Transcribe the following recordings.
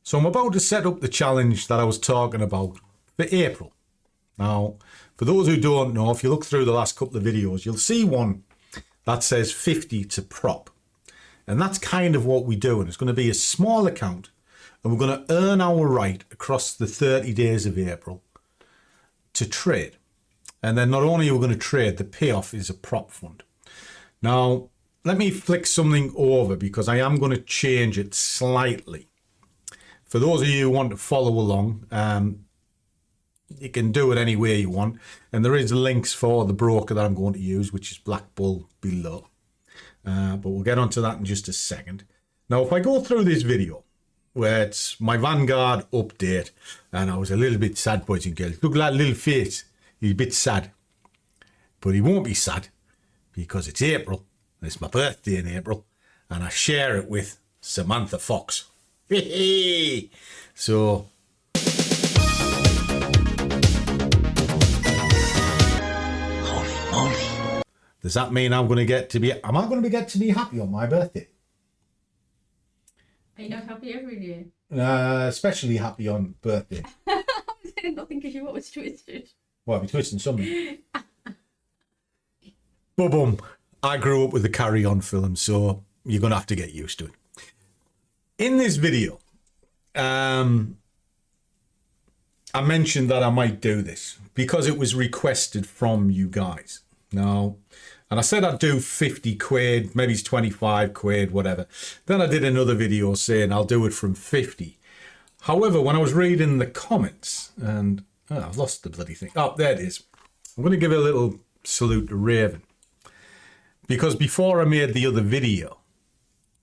So I'm about to set up the challenge that I was talking about for April. Now, for those who don't know, if you look through the last couple of videos, you'll see one that says 50 to prop. And that's kind of what we do. And it's going to be a small account. And we're going to earn our right across the 30 days of April to trade. And then not only are we going to trade, the payoff is a prop fund. Now, let me flick something over because I am going to change it slightly. For those of you who want to follow along, you can do it any way you want. And there is links for the broker that I'm going to use, which is BlackBull below. But we'll get onto that in just a second. Now, if I go through this video, where it's my Vanguard update, and I was a little bit sad, boys and girls. Look at that little face. He's a bit sad. But he won't be sad because it's April. And it's my birthday in April. And I share it with Samantha Fox. So holy moly. Does that mean am I going to get to be happy on my birthday? Are you not happy every year? Especially happy on birthday. Nothing because you always twisted. Well, I'll be twisting something. Boom. I grew up with the Carry On film, so you're going to have to get used to it. In this video, I mentioned that I might do this because it was requested from you guys. Now, and I said I'd do 50 quid, maybe it's 25 quid, whatever. Then I did another video saying I'll do it from 50. However, when I was reading the comments, and I've lost the bloody thing. Oh, there it is. I'm going to give a little salute to Raven. Because before I made the other video,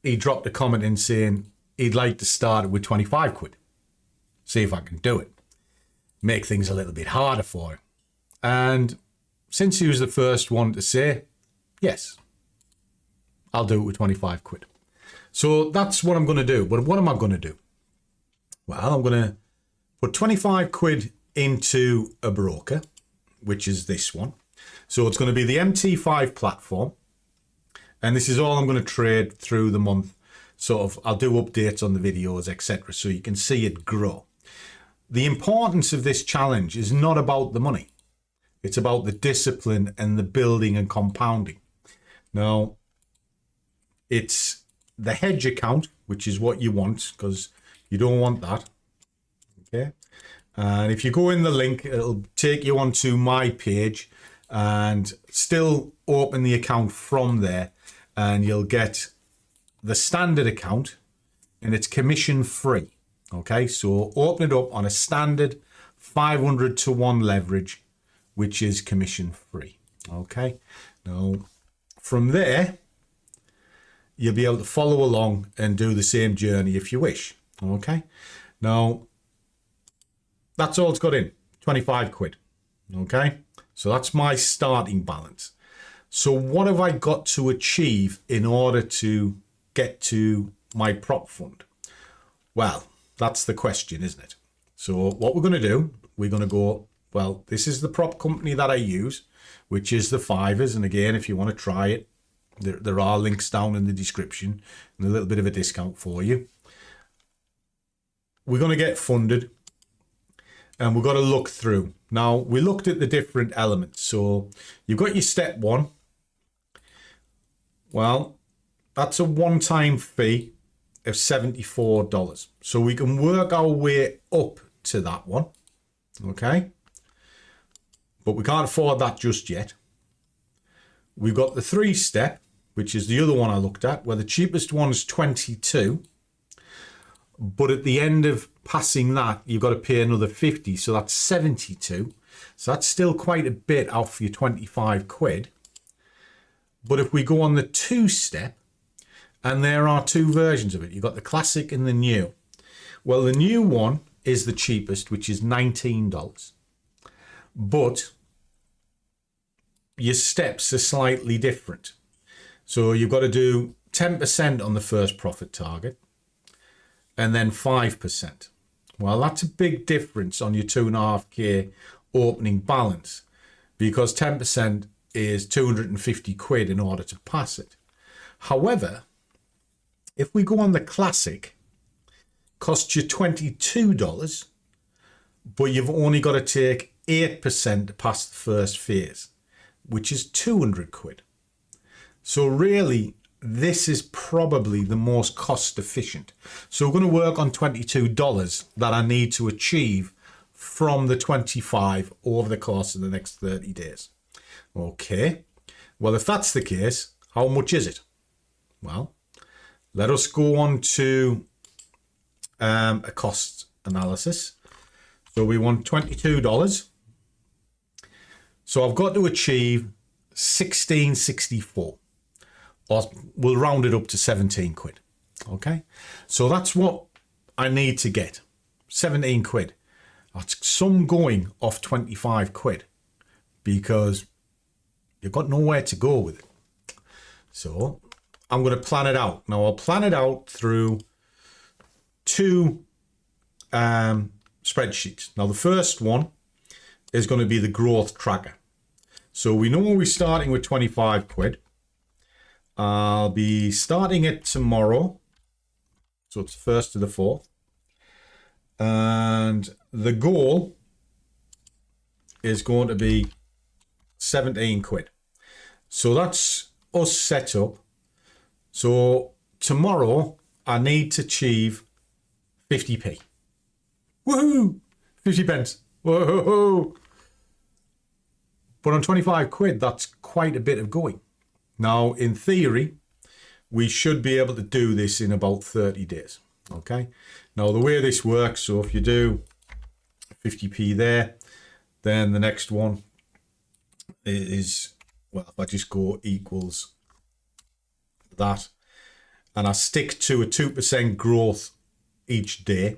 he dropped a comment in saying he'd like to start it with 25 quid. See if I can do it. Make things a little bit harder for him. And since he was the first one to say, yes, I'll do it with 25 quid. So that's what I'm going to do. But what am I going to do? Well, I'm going to put 25 quid into a broker, which is this one. So it's going to be the MT5 platform. And this is all I'm going to trade through the month. Sort of, I'll do updates on the videos, etc. So you can see it grow. The importance of this challenge is not about the money. It's about the discipline and the building and compounding. Now, it's the hedge account, which is what you want, because you don't want that. Okay. And if you go in the link, it'll take you onto my page and still open the account from there. And you'll get the standard account and it's commission free. Okay. So open it up on a standard 500 to 1 leverage, which is commission free. Okay. Now, from there, you'll be able to follow along and do the same journey if you wish. Okay. Now, that's all it's got in, 25 quid. Okay. So that's my starting balance. So what have I got to achieve in order to get to my prop fund? Well, that's the question, isn't it? So what we're going to do, we're going to go, well, this is the prop company that I use, which is the Fivers. And again, if you want to try it, there are links down in the description and a little bit of a discount for you. We're going to get funded and we've got to look through. Now, we looked at the different elements. So you've got your step one. Well, that's a one-time fee of $74. So we can work our way up to that one. Okay. But we can't afford that just yet. We've got the 3-step, which is the other one I looked at, where the cheapest one is 22. But at the end of passing that, you've got to pay another 50. So that's 72. So that's still quite a bit off your 25 quid. But if we go on the 2-step, and there are 2 versions of it. You've got the classic and the new. Well, the new one is the cheapest, which is $19. But your steps are slightly different. So you've got to do 10% on the first profit target and then 5%. Well, that's a big difference on your 2.5k opening balance because 10% is 250 quid in order to pass it. However, if we go on the classic, costs you $22, but you've only got to take 8% to pass the first phase, which is 200 quid. So really, this is probably the most cost efficient. So we're going to work on $22 that I need to achieve from the 25 over the course of the next 30 days. Okay, well, if that's the case, how much is it? Well, let us go on to a cost analysis. So we want $22. So I've got to achieve 1664. Or we'll round it up to 17 quid. Okay, so that's what I need to get. 17 quid. That's some going off 25 quid because you've got nowhere to go with it. So I'm going to plan it out. Now I'll plan it out through two spreadsheets. Now the first one is going to be the growth tracker. So we know we're starting with 25 quid. I'll be starting it tomorrow. So it's 1st to the 4th. And the goal is going to be 17 quid. So that's us set up. So tomorrow I need to achieve 50p. Woohoo! 50 pence. Whoa! But on 25 quid, that's quite a bit of going. Now, in theory, we should be able to do this in about 30 days. Okay. Now, the way this works, so if you do 50p there, then the next one is, well, if I just go equals that, and I stick to a 2% growth each day.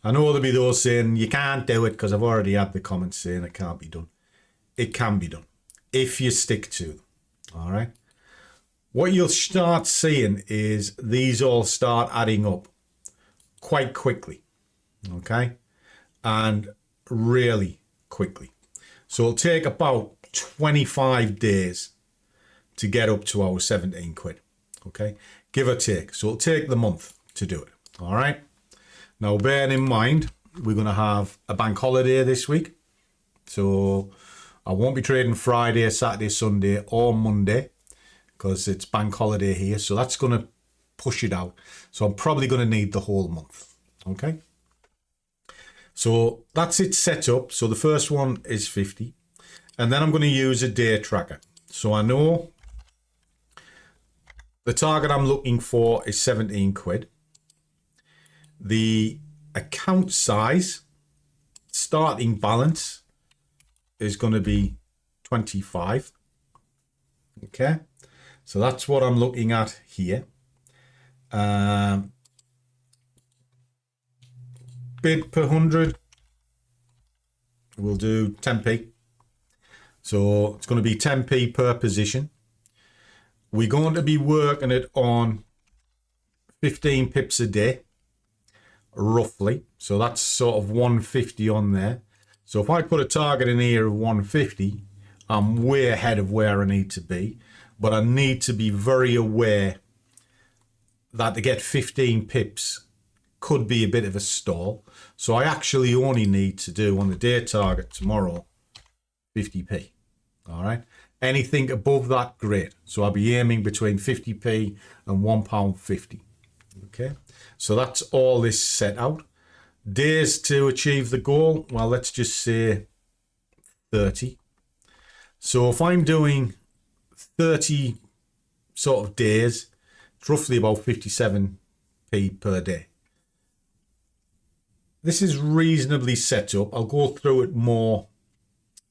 I know there'll be those saying, you can't do it because I've already had the comments saying it can't be done. It can be done if you stick to them. All right. What you'll start seeing is these all start adding up quite quickly, okay, and really quickly. So it'll take about 25 days to get up to our 17 quid, okay, give or take. So it'll take the month to do it, all right. Now, bearing in mind, we're going to have a bank holiday this week, so I won't be trading Friday, Saturday, Sunday, or Monday, because it's bank holiday here. So that's going to push it out. So I'm probably going to need the whole month. Okay. So that's it set up. So the first one is 50. And then I'm going to use a day tracker. So I know the target I'm looking for is 17 quid. The account size, starting balance, is going to be 25. Okay. So that's what I'm looking at here. Bid per 100, we'll do 10p. So it's going to be 10p per position. We're going to be working it on 15 pips a day, roughly. So that's sort of 150 on there. So if I put a target in here of 150, I'm way ahead of where I need to be. But I need to be very aware that to get 15 pips could be a bit of a stall. So I actually only need to do on the day target tomorrow 50p. All right. Anything above that, great. So I'll be aiming between 50p and £1.50. Okay. So that's all this set out. Days to achieve the goal. Well, let's just say 30. So if I'm doing 30 sort of days, it's roughly about 57p per day. This is reasonably set up. I'll go through it more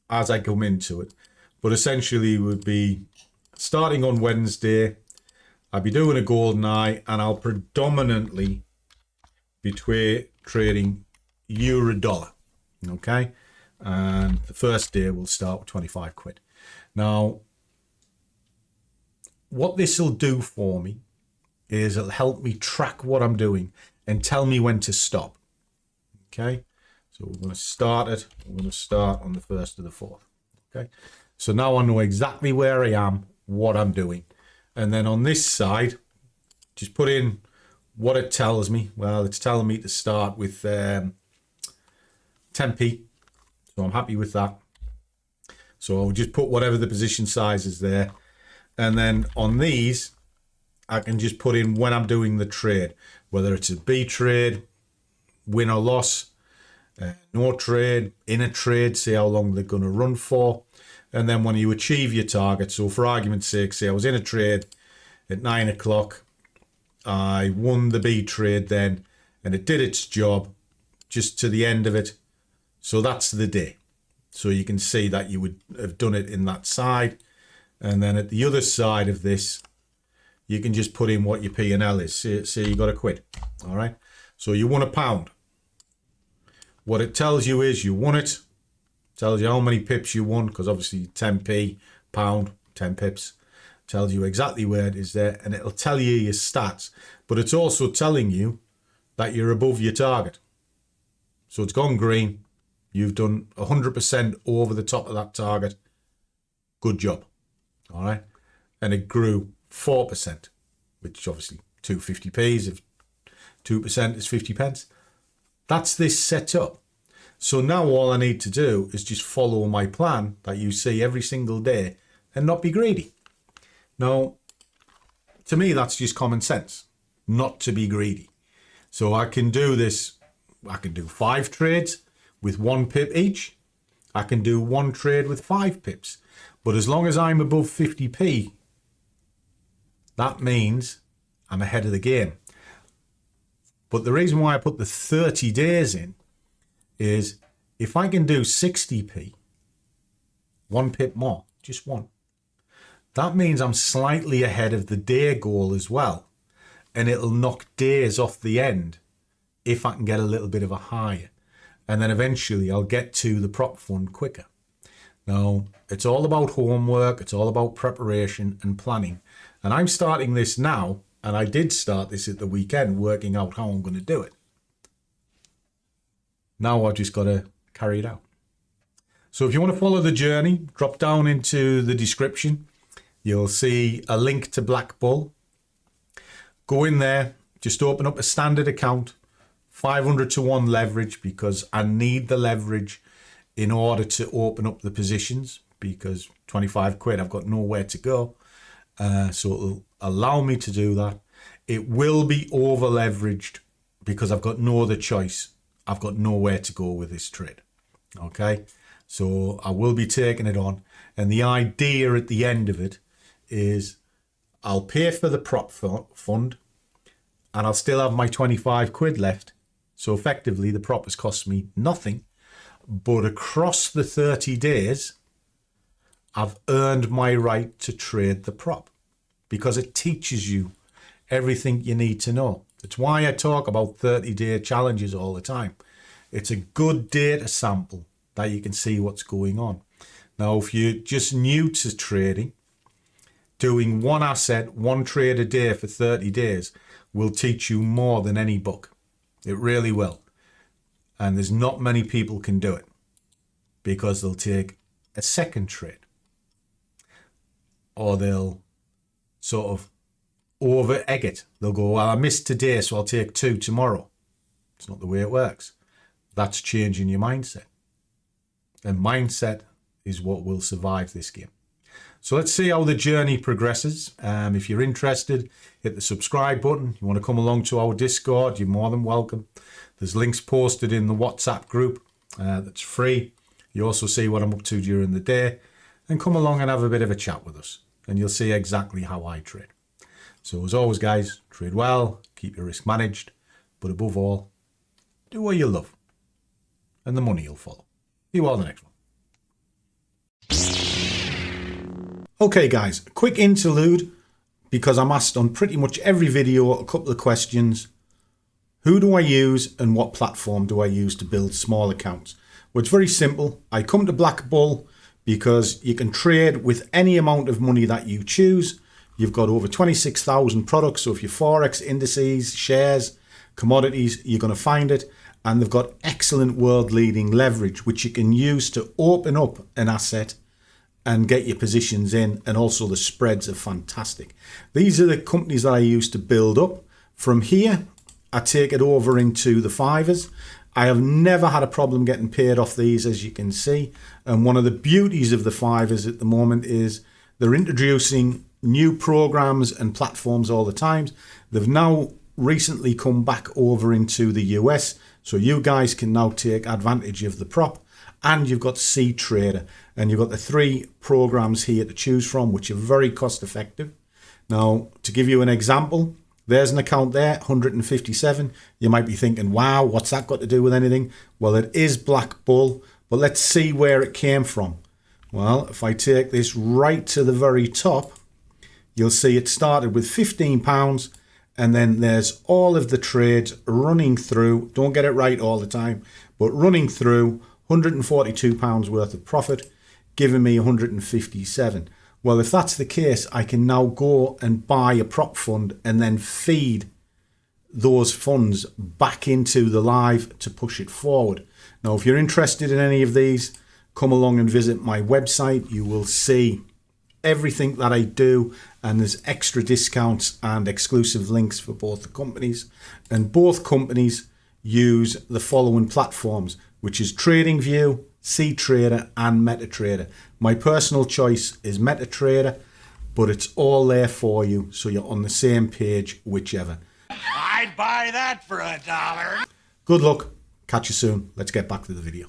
as I come into it. But essentially would be starting on Wednesday, I'll be doing a golden eye, and I'll predominantly be trading euro dollar. Okay. And the first day we'll start with 25 quid. Now, what this will do for me is it'll help me track what I'm doing and tell me when to stop. Okay. So we're going to start it. We're going to start on the 1st to the 4th. Okay. So now I know exactly where I am, what I'm doing. And then on this side, just put in what it tells me, well, it's telling me to start with 10p. So I'm happy with that. So I'll just put whatever the position size is there. And then on these, I can just put in when I'm doing the trade, whether it's a B trade, win or loss, no trade, in a trade, see how long they're going to run for. And then when you achieve your target, so for argument's sake, say I was in a trade at 9 o'clock, I won the B trade then, and it did its job just to the end of it. So that's the day. So you can see that you would have done it in that side. And then at the other side of this, you can just put in what your P&L is. Say you got a quid, all right? So you won £1. What it tells you is you won it. Tells you how many pips you won, because obviously 10p, pound, 10 pips. Tells you exactly where it is there, and it'll tell you your stats. But it's also telling you that you're above your target. So it's gone green. You've done 100% over the top of that target. Good job. All right. And it grew 4%, which obviously 250p's. If 2% is 50 pence. That's this set up. So now all I need to do is just follow my plan that you see every single day and not be greedy. Now, to me, that's just common sense, not to be greedy. So I can do this. I can do 5 trades with 1 pip each. I can do 1 trade with 5 pips. But as long as I'm above 50p, that means I'm ahead of the game. But the reason why I put the 30 days in is if I can do 60p, 1 pip more, just 1, that means I'm slightly ahead of the day goal as well. And it'll knock days off the end if I can get a little bit of a higher. And then eventually I'll get to the prop fund quicker. Now, it's all about homework. It's all about preparation and planning. And I'm starting this now. And I did start this at the weekend, working out how I'm going to do it. Now I've just got to carry it out. So if you want to follow the journey, drop down into the description. You'll see a link to BlackBull. Go in there, just open up a standard account, 500 to 1 leverage, because I need the leverage in order to open up the positions, because 25 quid, I've got nowhere to go. So it'll allow me to do that. It will be over leveraged because I've got no other choice. I've got nowhere to go with this trade. Okay, so I will be taking it on. And the idea at the end of it is I'll pay for the prop fund and I'll still have my 25 quid left. So effectively the prop has cost me nothing. But across the 30 days, I've earned my right to trade the prop because it teaches you everything you need to know. It's why I talk about 30-day challenges all the time. It's a good data sample that you can see what's going on. Now, if you're just new to trading, doing 1 asset, 1 trade a day for 30 days will teach you more than any book. It really will. And there's not many people can do it because they'll take a second trade. Or they'll sort of over egg it. They'll go, well, I missed today, so I'll take 2 tomorrow. It's not the way it works. That's changing your mindset. And mindset is what will survive this game. So let's see how the journey progresses. If you're interested, hit the subscribe button. You want to come along to our Discord, you're more than welcome. There's links posted in the WhatsApp group that's free. You also see what I'm up to during the day. And come along and have a bit of a chat with us. And you'll see exactly how I trade. So as always, guys, trade well, keep your risk managed. But above all, do what you love. And the money will follow. See you all in the next one. Okay, guys, a quick interlude because I'm asked on pretty much every video a couple of questions. Who do I use and what platform do I use to build small accounts? Well, it's very simple. I come to BlackBull because you can trade with any amount of money that you choose. You've got over 26,000 products. So if you're Forex, indices, shares, commodities, you're going to find it. And they've got excellent world-leading leverage, which you can use to open up an asset and get your positions in. And also the spreads are fantastic. These are the companies that I use to build up. From here, I take it over into the fivers. I have never had a problem getting paid off these, as you can see. And one of the beauties of the fivers at the moment is they're introducing new programs and platforms all the time. They've now recently come back over into the US, so you guys can now take advantage of the prop. And you've got C Trader, and you've got the 3 programs here to choose from, which are very cost effective. Now, to give you an example, there's an account there, 157. You might be thinking, wow, what's that got to do with anything? Well, it is BlackBull, but let's see where it came from. Well, if I take this right to the very top, you'll see it started with £15, and then there's all of the trades running through. Don't get it right all the time, but running through £142 worth of profit, giving me 157. Well, if that's the case, I can now go and buy a prop fund and then feed those funds back into the live to push it forward. Now, if you're interested in any of these, come along and visit my website. You will see everything that I do, and there's extra discounts and exclusive links for both the companies. And both companies use the following platforms, which is TradingView, CTrader, and MetaTrader. My personal choice is MetaTrader, but it's all there for you, so you're on the same page, whichever. I'd buy that for $1. Good luck. Catch you soon. Let's get back to the video.